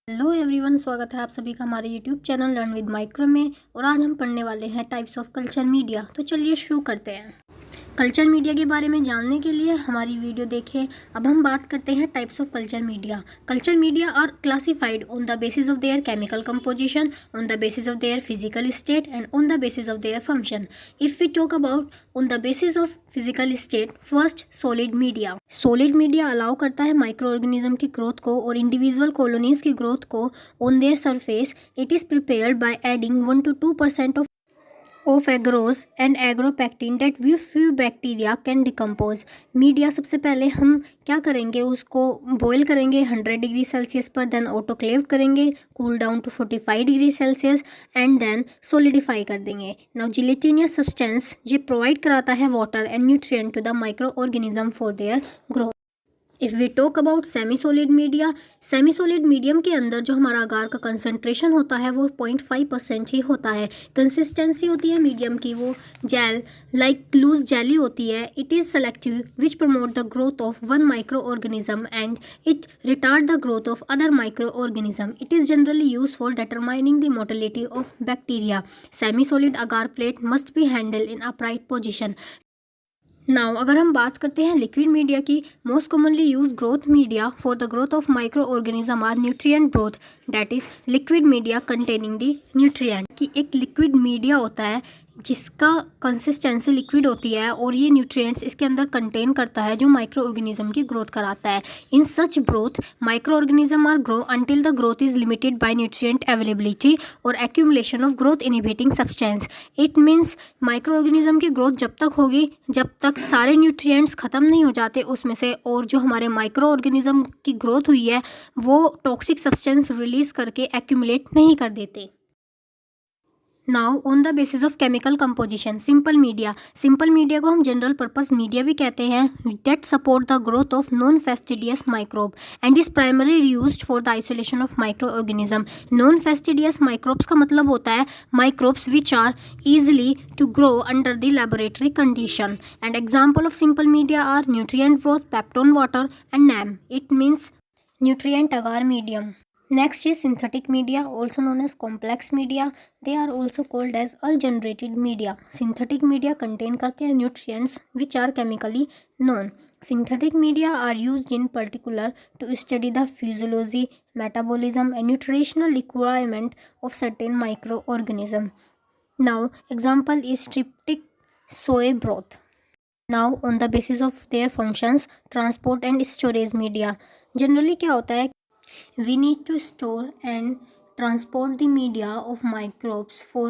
Hello everyone, स्वागत है आप सभी का हमारे YouTube channel learn with micro में। और आज हम पढ़ने वाले हैं टाइप्स ऑफ कल्चर मीडिया। तो चलिए शुरू करते हैं। कल्चर मीडिया के बारे में जानने के लिए हमारी वीडियो देखें। अब हम बात करते हैं types of culture media. Culture media are classified on the basis of their chemical composition, on the basis of their physical state and on the basis of their function. If we talk about on the basis of physical state, first solid media. Solid media allow करता है micro organism की growth को और individual colonies की growth को on their surface. It is prepared by adding 1 to 2% of agarose and agropectin that few bacteria can decompose। Media सबसे पहले हम क्या करेंगे, उसको बॉयल करेंगे 100 डिग्री सेल्सियस पर, देन ऑटोक्लेव करेंगे, cool down to 45 degree Celsius and then solidify कर देंगे। नाउ जिलेटिनियस सब्सटेंस ये प्रोवाइड कराता है water and nutrient to the micro organism for their growth. If we talk about semi solid media, semi solid medium के अंदर जो हमारा अगार का कंसनट्रेशन होता है वो 0.5% ही होता है। कंसिस्टेंसी होती है मीडियम की वो जेल लाइक लूज जेली होती है। It is selective which promote the growth of one micro organism and it retard the growth of other micro organism. It is generally use for determining the motility of bacteria. Semi solid agar plate must be handle in upright position. Now अगर हम बात करते हैं liquid media की, most commonly use growth media for the growth of micro organism are nutrient growth, that is liquid media containing the nutrient. कि एक liquid media होता है जिसका कंसिस्टेंसी लिक्विड होती है और ये न्यूट्रिएंट्स इसके अंदर कंटेन करता है जो माइक्रो ऑर्गेनिज्म की ग्रोथ कराता है। In such growth micro organism are grow until the growth is limited by nutrient availability और accumulation of growth inhibiting substance. It means micro organism की ग्रोथ जब तक होगी जब तक सारे न्यूट्रिएंट्स ख़त्म नहीं हो जाते उसमें से, और जो हमारे माइक्रो ऑर्गेनिज्म की ग्रोथ हुई है वो टॉक्सिक सब्सटेंस रिलीज करके एक्यूमुलेट नहीं कर देते। Now on the basis of chemical composition, simple media. Simple media को हम जनरल पर्पस मीडिया भी कहते हैं, that support the growth of non fastidious microbe and is primary used for the isolation of micro organism. Non fastidious microbes का मतलब होता है microbes which are easily to grow under the laboratory condition, and example of simple media are nutrient growth, peptone water and NAM. It means nutrient agar medium. Next is synthetic media, also known as complex media. They are also called as ungenerated media. Synthetic media contain करते हैं nutrients which are chemically known. Synthetic media are used in particular to study the physiology, metabolism and nutritional requirement of certain microorganism. Now example is tryptic soy broth. Now on the basis of their functions, transport and storage media. Generally क्या होता है, we need to store and transport the media of microbes for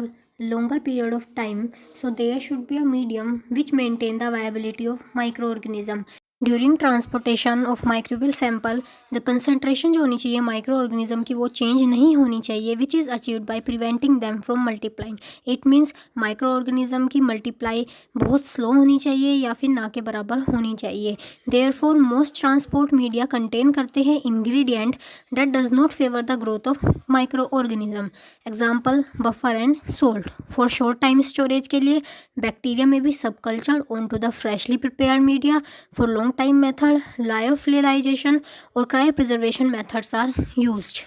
longer period of time, so there should be a medium which maintain the viability of microorganism. During transportation of microbial sample, the concentration जो होनी चाहिए micro organism की वो change नहीं होनी चाहिए, which is achieved by preventing them from multiplying. It means micro organism की multiply बहुत स्लो होनी चाहिए या फिर ना के बराबर होनी चाहिए। Therefore most transport media contain करते हैं ingredient that does not favour the growth of micro organism. Example buffer and salt. For short time storage के लिए बैक्टीरिया में भी subculture on to the freshly prepared media. For long time method, lyophilization or cryopreservation methods are used.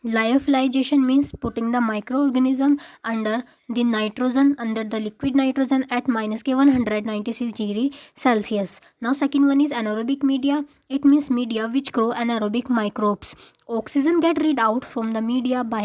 Lyophilization means putting the microorganism under the nitrogen, under the liquid nitrogen at -196 degree Celsius. Now second one is anaerobic media. It means media which grow anaerobic microbes. Oxygen get rid out from the media by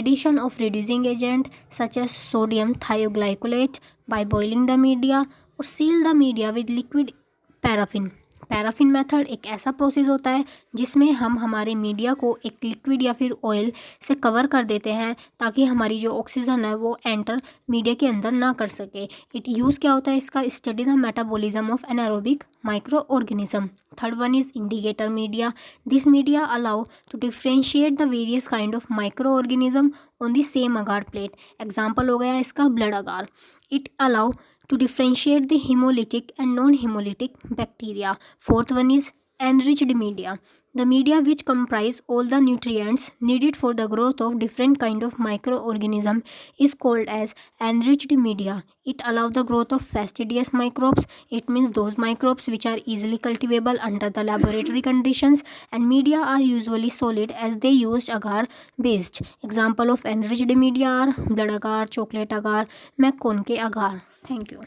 addition of reducing agent such as sodium thioglycolate by boiling the media or seal the media with liquid paraffin. Paraffin method एक ऐसा process होता है जिसमें हम हमारे media को एक liquid या फिर ऑयल से कवर कर देते हैं ताकि हमारी जो ऑक्सीजन है वो एंटर मीडिया के अंदर ना कर सके। इट यूज़ क्या होता है इसका, study the metabolism of anaerobic micro organism. Third one is indicator media. This media allow to differentiate the various kind of micro organism on the same agar plate. Example हो गया इसका blood agar. It allow to differentiate the hemolytic and non-hemolytic bacteria. Fourth one is Enriched media. The media which comprise all the nutrients needed for the growth of different kind of microorganism is called as enriched media. It allows the growth of fastidious microbes. It means those microbes which are easily cultivable under the laboratory conditions, and media are usually solid as they used agar based. Example of enriched media are blood agar, chocolate agar, McConaughey agar. Thank you.